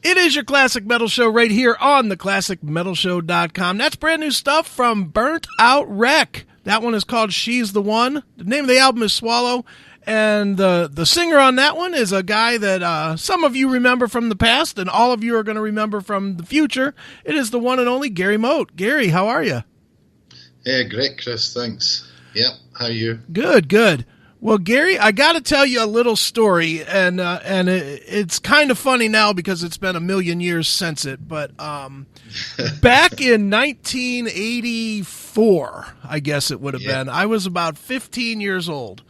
It is your Classic Metal Show right here on theclassicmetalshow.com. That's brand new stuff from Burnt Out Wreck. That one is called She's the One. The name of the album is Swallow. And the singer on that one is a guy that some of you remember from the past and all of you are going to remember from the future. It is the one and only Gary Moat. Gary, how are you? Yeah, great, Chris. Thanks. Yep. How are you? Good. Well, Gary, I got to tell you a little story, and it's kind of funny now because it's been a million years since it. But back in 1984, I guess it would have been, I was about 15 years old,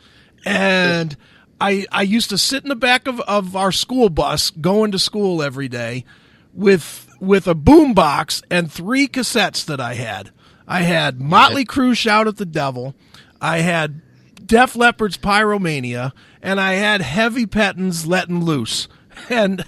and I used to sit in the back of our school bus going to school every day with a boombox and 3 cassettes that I had. I had Motley Crue Shout at the Devil. I had Def Leppard's Pyromania, and I had Heavy Pettin's Lettin' Loose. And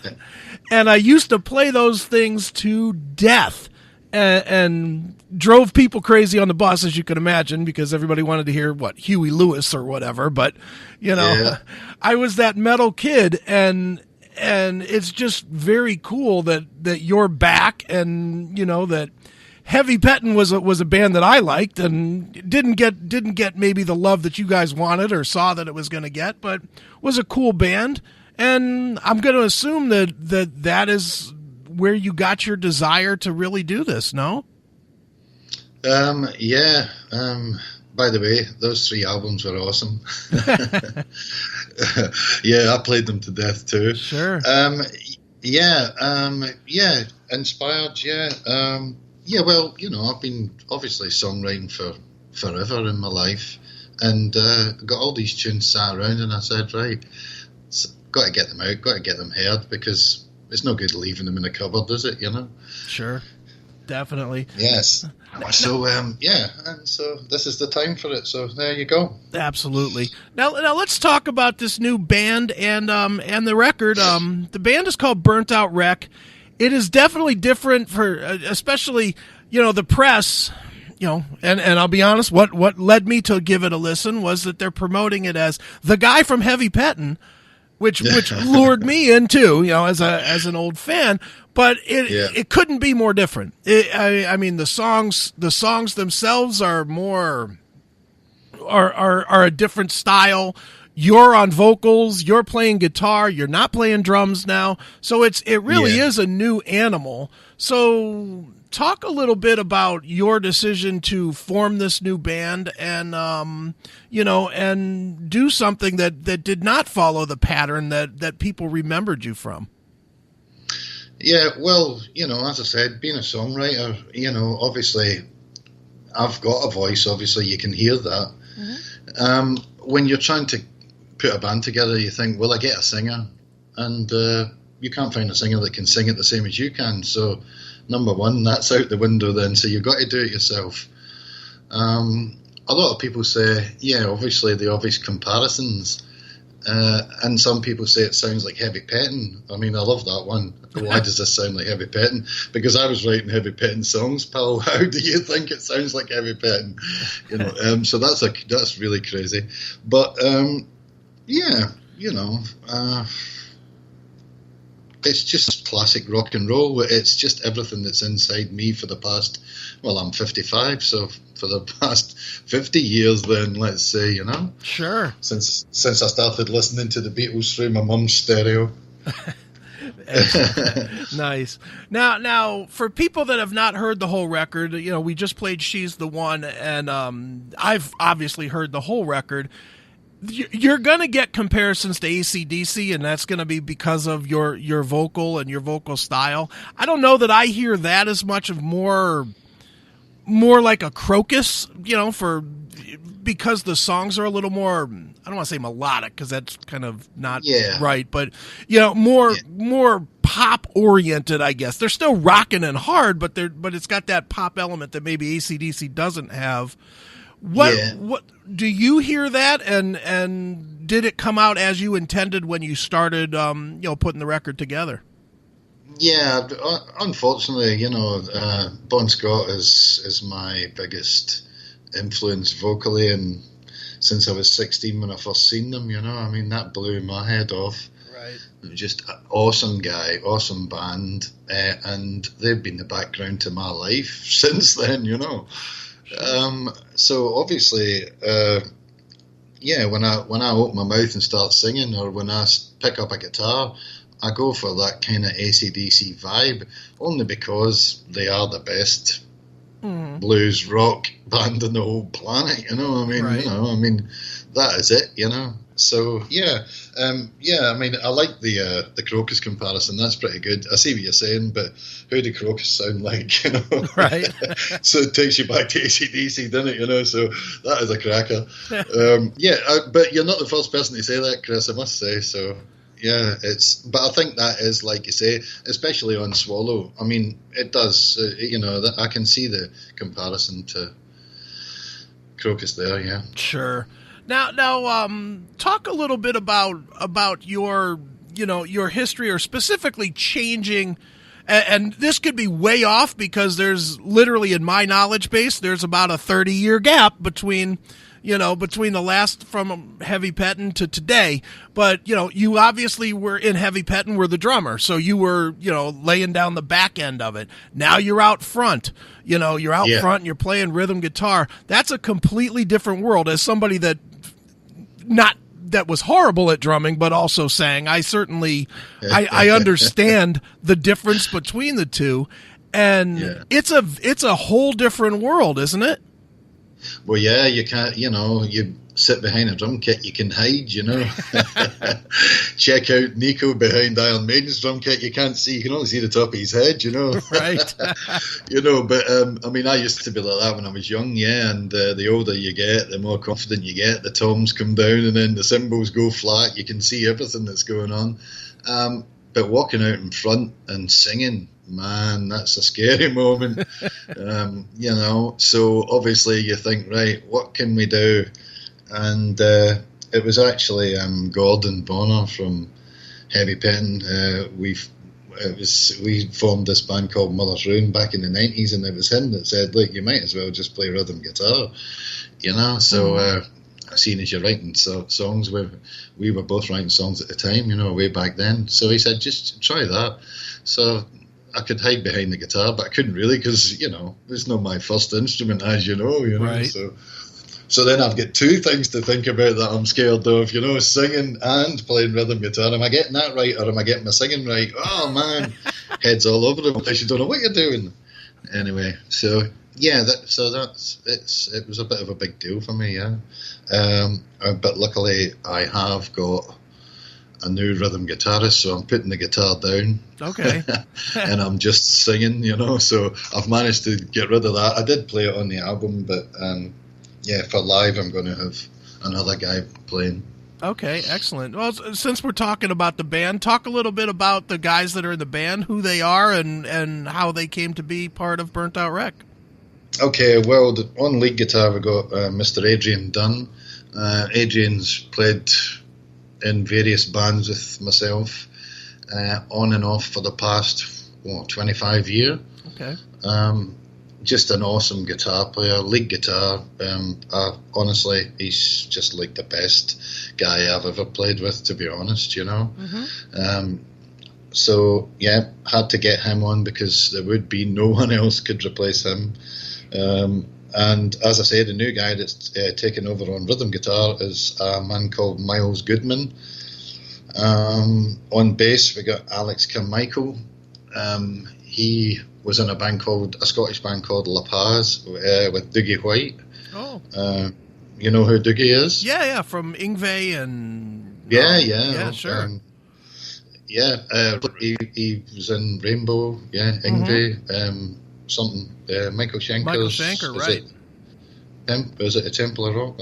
I used to play those things to death and drove people crazy on the bus, as you can imagine, because everybody wanted to hear, Huey Lewis or whatever. But, I was that metal kid, and it's just very cool that you're back and, that Heavy Pettin was a band that I liked and didn't get maybe the love that you guys wanted or saw that it was going to get, but was a cool band. And I'm going to assume that is where you got your desire to really do this, no? Yeah. By the way, those 3 albums were awesome. Yeah, I played them to death too. Sure. Yeah. Inspired. Yeah. Yeah, well, I've been obviously songwriting for forever in my life, and got all these tunes sat around, and I said, right, got to get them out, got to get them heard, because it's no good leaving them in a cupboard, is it? Sure, definitely. Yes. So and so this is the time for it. So there you go. Absolutely. Now let's talk about this new band and the record. The band is called Burnt Out Wreck. It is definitely different for, especially, the press, and I'll be honest, what led me to give it a listen was that they're promoting it as the guy from Heavy Pettin, which lured me in too, as an old fan, but it couldn't be more different. I mean, the songs themselves are more, are a different style. You're on vocals, you're playing guitar, you're not playing drums now. So it really is a new animal. So talk a little bit about your decision to form this new band and, and do something that did not follow the pattern that people remembered you from. Yeah, well, as I said, being a songwriter, obviously I've got a voice, obviously you can hear that. Mm-hmm. When you're trying to put a band together, you think, will I get a singer? And you can't find a singer that can sing it the same as you can. So, number one, that's out the window then. So you've got to do it yourself. A lot of people say, obviously the obvious comparisons. And some people say it sounds like Heavy Pettin. I mean, I love that one. Why does this sound like Heavy Pettin? Because I was writing Heavy Pettin songs, pal. How do you think it sounds like Heavy Pettin? So that's really crazy. But it's just classic rock and roll. It's just everything that's inside me for the past, I'm 55, so for the past 50 years then, let's say, Sure. Since I started listening to the Beatles through my mum's stereo. Nice. Now, for people that have not heard the whole record, we just played She's the One, and I've obviously heard the whole record. You're going to get comparisons to AC/DC, and that's going to be because of your vocal and your vocal style. I don't know that I hear that as much of more like a Crocus, because the songs are a little more, I don't want to say melodic because that's kind of not right, but more pop oriented, I guess. They're still rocking and hard, but it's got that pop element that maybe AC/DC doesn't have. What do you hear that, and did it come out as you intended when you started putting the record together? Yeah, unfortunately, Bon Scott is my biggest influence vocally, and since I was 16 when I first seen them, that blew my head off. Right. Just an awesome guy, awesome band, and they've been the background to my life since then, you know. So obviously, when I open my mouth and start singing, or when I pick up a guitar, I go for that kind of AC/DC vibe, only because they are the best blues rock band on the whole planet. You know, I mean, right. That is it. You know. So I mean, I like the Crocus comparison. That's pretty good. I see what you're saying, but who do Crocus sound like? You know, right? So it takes you back to AC/DC, doesn't it? You know, so that is a cracker. But you're not the first person to say that, Chris. I must say. So yeah, but I think that is, like you say, especially on Swallow. I mean, it does. That I can see the comparison to Crocus there. Yeah, sure. Now, talk a little bit about your history, or specifically changing. And this could be way off, because there's literally, in my knowledge base, there's about a 30-year gap between the last from Heavy Pettin to today. But, you obviously were in Heavy Pettin, were the drummer. So you were, laying down the back end of it. Now you're out front. You're out front and you're playing rhythm guitar. That's a completely different world. As somebody that was horrible at drumming, but also sang, I certainly, I understand the difference between the two. And it's a whole different world, isn't it? Well, yeah, you can't, you sit behind a drum kit, you can hide, Check out Nico behind Iron Maiden's drum kit, you can only see the top of his head, Right. But, I used to be like that when I was young, and the older you get, the more confident you get, the toms come down and then the cymbals go flat, you can see everything that's going on. But walking out in front and singing, man, that's a scary moment. So obviously you think, right, what can we do? And it was actually Gordon Bonner from Heavy Pettin. We formed this band called Mother's Ruin back in the 90s, and it was him that said, look, you might as well just play rhythm guitar, so seeing as you're writing songs, we were both writing songs at the time, way back then. So he said, just try that. So I could hide behind the guitar, but I couldn't really, because, it's not my first instrument, as you know. Right. So then I've got two things to think about that I'm scared of, singing and playing rhythm guitar. Am I getting that right, or am I getting my singing right? Oh, man, head's all over the place. You don't know what you're doing. Anyway, so yeah, it was a bit of a big deal for me, yeah. But luckily I have got a new rhythm guitarist, so I'm putting the guitar down. Okay. And I'm just singing, so I've managed to get rid of that. I did play it on the album, but for live I'm going to have another guy playing. Okay, excellent. Well, since we're talking about the band, talk a little bit about the guys that are in the band, who they are, and how they came to be part of Burnt Out Wreck. Okay, well, on lead guitar we got Mr. Adrian Dunn. Adrian's played in various bands with myself, on and off for the past 25 years. Okay. Just an awesome guitar player, lead guitar. Honestly, he's just like the best guy I've ever played with, to be honest, Mm-hmm. So yeah, had to get him on because there would be no one else could replace him. And as I say, the new guy that's taken over on rhythm guitar is a man called Miles Goodman. On bass, we got Alex Carmichael. He was in a Scottish band called La Paz with Dougie White. Oh. You know who Dougie is? Yeah, from Yngwie and... Yeah, sure. He was in Rainbow, Yngwie, Michael Schenker. Michael Schenker, right. Was it a Temple of Rock?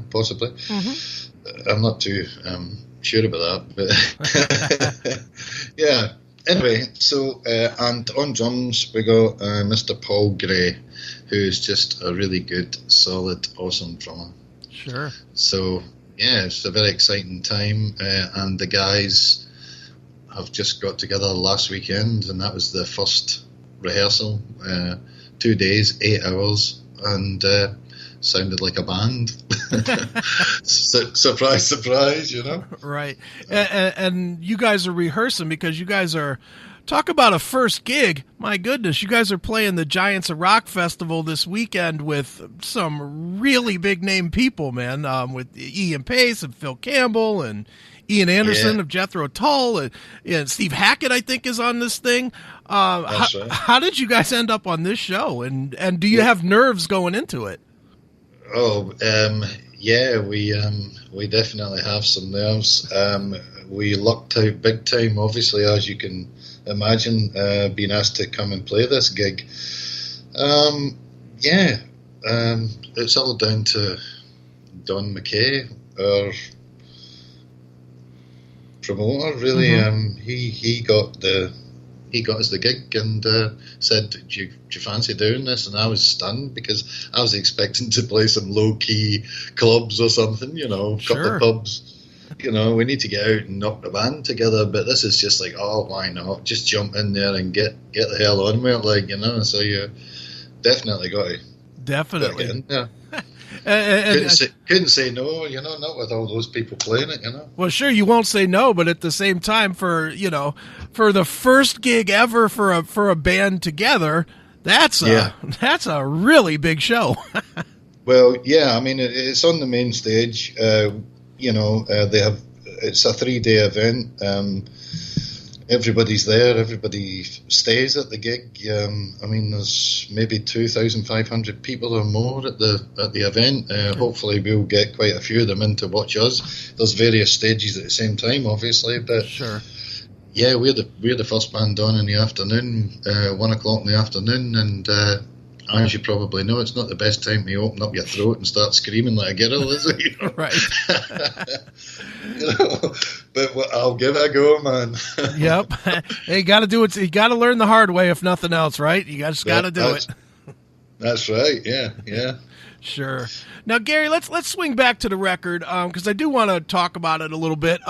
Possibly. Mm-hmm. I'm not too sure about that, but yeah. Anyway, so and on drums we got Mr. Paul Gray, who's just a really good, solid, awesome drummer. Sure. So yeah, it's a very exciting time, and the guys have just got together last weekend, and that was the first rehearsal. 2 days, 8 hours, and sounded like a band. Surprise, surprise, Right. And you guys are rehearsing because you guys are, talk about a first gig. My goodness, you guys are playing the Giants of Rock Festival this weekend with some really big name people, man, with Ian Pace and Phil Campbell and Ian Anderson of Jethro Tull, and Steve Hackett, I think, is on this thing. That's right. How did you guys end up on this show? And do you have nerves going into it? Oh, yeah, we definitely have some nerves. We lucked out big time, obviously, as you can imagine, being asked to come and play this gig. It's all down to Don McKay, our promoter, really. He got us the gig and said, do you fancy doing this? And I was stunned because I was expecting to play some low-key clubs or something, couple of pubs. We need to get out and knock the band together, but this is just like, oh, why not? Just jump in there and get the hell on with it, so you definitely got to get in there. Couldn't say no, not with all those people playing it, Well, sure, you won't say no, but at the same time, for the first gig ever for a band together, that's a really big show. Well, yeah, I mean, it's on the main stage. They have, it's a 3-day event. Everybody's there. Everybody stays at the gig. I mean, there's maybe 2,500 people or more at the event. Hopefully, we'll get quite a few of them in to watch us. There's various stages at the same time, obviously, but sure. Yeah, we're the first band on in the afternoon, 1 o'clock in the afternoon, and as you probably know, it's not the best time to open up your throat and start screaming like a girl, is it? Right. But I'll give it a go, man. Yep. Hey, you got to do it. You got to learn the hard way, if nothing else, right? You just got to do it. That's right. Yeah. Sure. Now, Gary, let's swing back to the record because I do want to talk about it a little bit.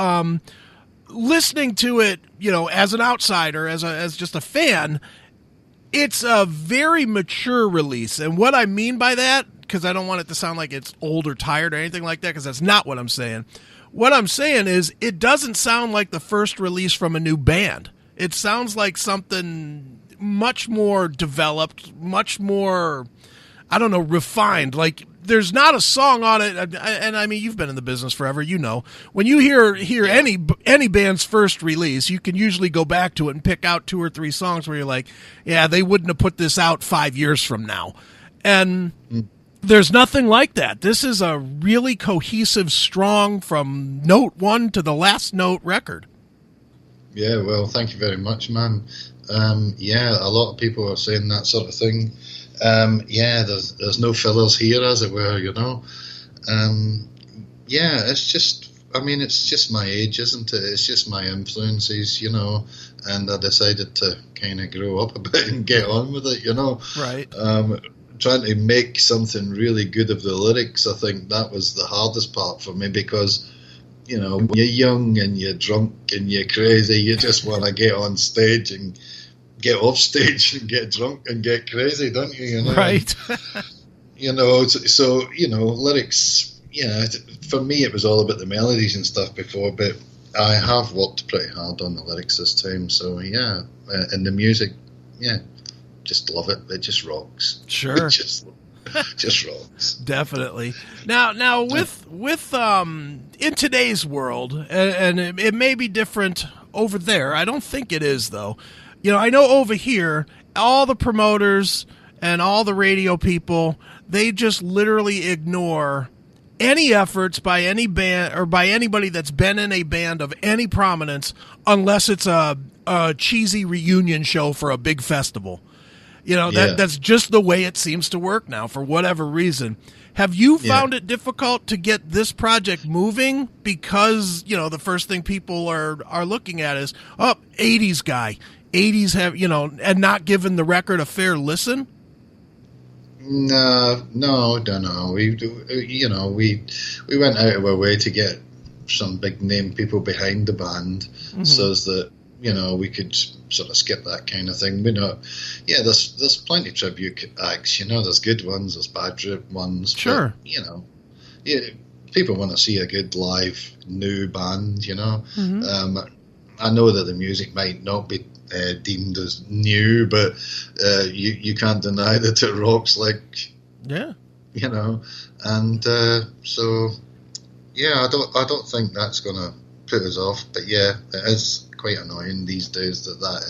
Listening to it, as an outsider, as just a fan, it's a very mature release. And what I mean by that, because I don't want it to sound like it's old or tired or anything like that, because that's not what I'm saying. What I'm saying is it doesn't sound like the first release from a new band. It sounds like something much more developed, much more, refined. Like, there's not a song on it, and I mean, you've been in the business forever, when you hear any band's first release, you can usually go back to it and pick out 2 or 3 songs where you're like, yeah, they wouldn't have put this out 5 years from now. And there's nothing like that. This is a really cohesive, strong, from note 1 to the last note record. Yeah, well, thank you very much, man. A lot of people are saying that sort of thing. There's no fillers here, as it were, it's just my age, isn't it? It's just my influences, and I decided to kind of grow up a bit and get on with it, Right. Trying to make something really good of the lyrics, I think that was the hardest part for me because, when you're young and you're drunk and you're crazy, you just want to get on stage and get off stage and get drunk and get crazy, don't you? Right. So lyrics. For me, it was all about the melodies and stuff before, but I have worked pretty hard on the lyrics this time. So and the music, just love it. It just rocks. Sure. just rocks. Definitely. Now with in today's world, and it may be different over there. I don't think it is though. I know over here, all the promoters and all the radio people, they just literally ignore any efforts by any band or by anybody that's been in a band of any prominence unless it's a cheesy reunion show for a big festival. That's just the way it seems to work now for whatever reason. Have you found it difficult to get this project moving because, the first thing people are looking at is, 80s guy. 80s have, and not given the record a fair listen? No. We went out of our way to get some big name people behind the band, so as that we could sort of skip that kind of thing. There's plenty of tribute acts. There's good ones, there's bad ones. Sure. But, people want to see a good live new band. Mm-hmm. I know that the music might not be deemed as new, but you can't deny that it rocks like. Yeah. And so I don't think that's going to put us off. But yeah, it is quite annoying these days that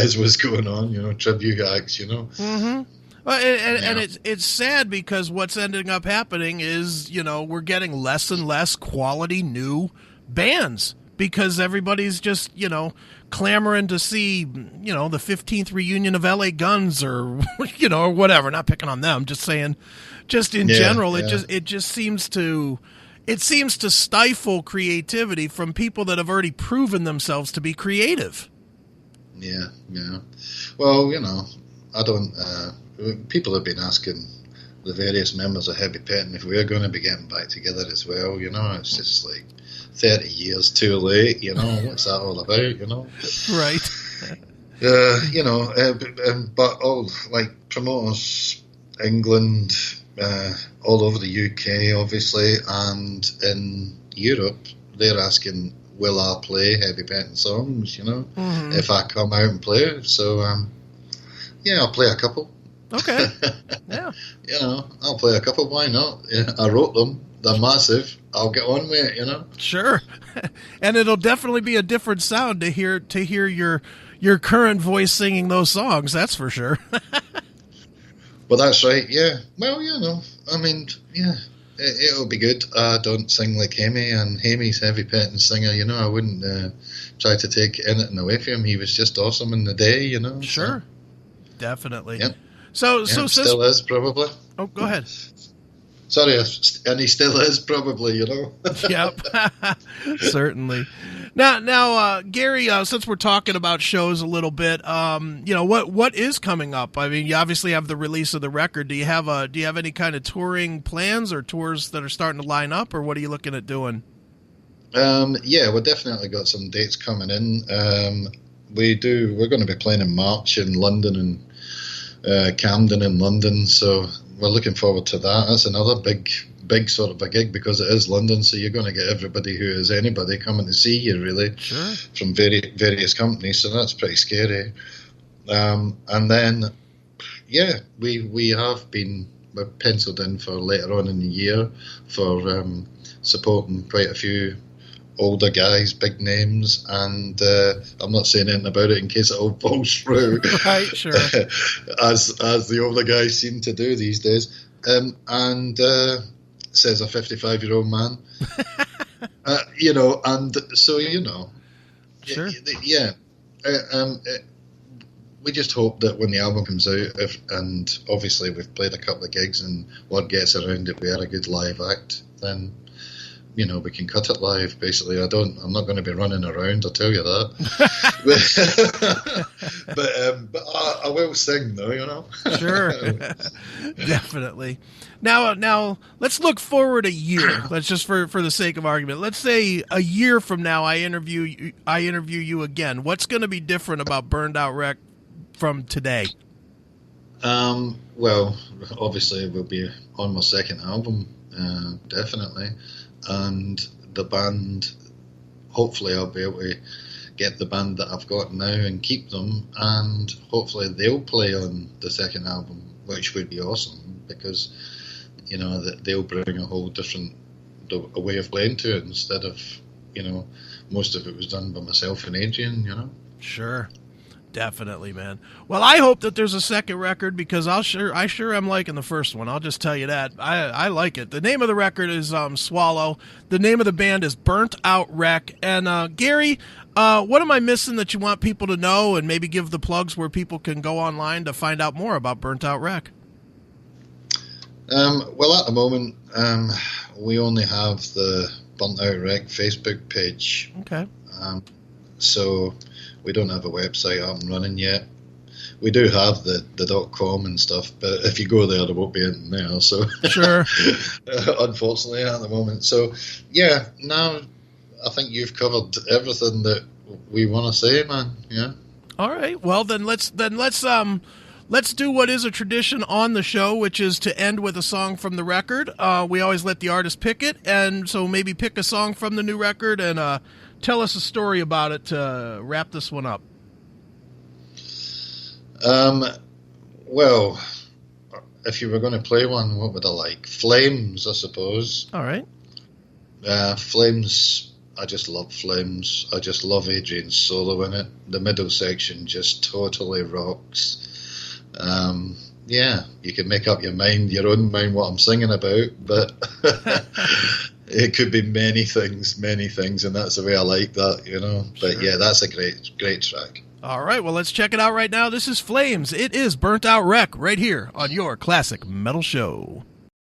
is what's going on. Tribute acts. Mm-hmm. Well, and it's sad because what's ending up happening is we're getting less and less quality new bands because everybody's just clamoring to see the 15th reunion of LA Guns or or whatever. Not picking on them, just saying, just in general, it just seems to stifle creativity from people that have already proven themselves to be creative. Yeah. Well, I don't. People have been asking the various members of Heavy Pettin if we're going to be getting back together as well. It's just like 30 years too late. What's that all about? Right. But all like promoters, England, all over the UK, obviously, and in Europe, they're asking, will I play Heavy Pettin songs? Mm-hmm. If I come out and play. So, I'll play a couple. Okay. Yeah. I'll play a couple. Why not? Yeah, I wrote them. They're massive. I'll get on with it. Sure. And it'll definitely be a different sound to hear your current voice singing those songs. That's for sure. Well, that's right. Yeah. Well, I mean, yeah, it'll be good. I don't sing like Hammy, and Hammy's Heavy Pettin singer. I wouldn't try to take anything away from him. He was just awesome in the day. Sure. So. Definitely. Yep. So still is probably. Oh, go ahead. Sorry, and he still is probably. Yep. Certainly. Now, Gary, since we're talking about shows a little bit, what is coming up? I mean, you obviously have the release of the record. Do you have any kind of touring plans or tours that are starting to line up, or what are you looking at doing? We've definitely got some dates coming in. We're going to be playing in March in London and Camden in London, so we're looking forward to that. That's another big sort of a gig because it is London, so you're going to get everybody who is anybody coming to see you, really. Sure. From various companies, so that's pretty scary. And then, we're penciled in for later on in the year for supporting quite a few older guys, big names, and I'm not saying anything about it in case it all falls through. Right, sure. as the older guys seem to do these days. And says a 55-year-old man. And so, Sure. We just hope that when the album comes out, and obviously we've played a couple of gigs and word gets around that we are a good live act, then we can cut it live, basically. I'm not going to be running around, I'll tell you that. but I will sing, though, Sure. Definitely. Now, let's look forward a year. Let's just for the sake of argument. Let's say a year from now I interview you again. What's going to be different about Burnt Out Wreck from today? Well, obviously it will be on my second album, definitely. And the band, hopefully I'll be able to get the band that I've got now and keep them, and hopefully they'll play on the second album, which would be awesome because, that they'll bring a whole different way of playing to it instead of, most of it was done by myself and Adrian, Sure. Definitely, man. Well, I hope that there's a second record because I sure am liking the first one. I'll just tell you that. I like it. The name of the record is Swallow. The name of the band is Burnt Out Wreck. And Gary, what am I missing that you want people to know, and maybe give the plugs where people can go online to find out more about Burnt Out Wreck? Well, at the moment, we only have the Burnt Out Wreck Facebook page. Okay. So we don't have a website up and running yet. We do have the .com and stuff, but if you go there won't be anything there. So sure. Unfortunately, at the moment. So yeah, now I think you've covered everything that we want to say, man. Yeah. All right. Well, then let's do what is a tradition on the show, which is to end with a song from the record. We always let the artist pick it, and so maybe pick a song from the new record and tell us a story about it to wrap this one up. Well, if you were going to play one, what would I like? Flames, I suppose. All right. Flames. I just love Flames. I just love Adrian's solo in it. The middle section just totally rocks. Yeah, you can make up your own mind what I'm singing about, but it could be many things, and that's the way I like that, you know. But sure. Yeah, that's a great track. All right, well, let's check it out right now. This is Flames. It is Burnt Out Wreck right here on your Classic Metal Show.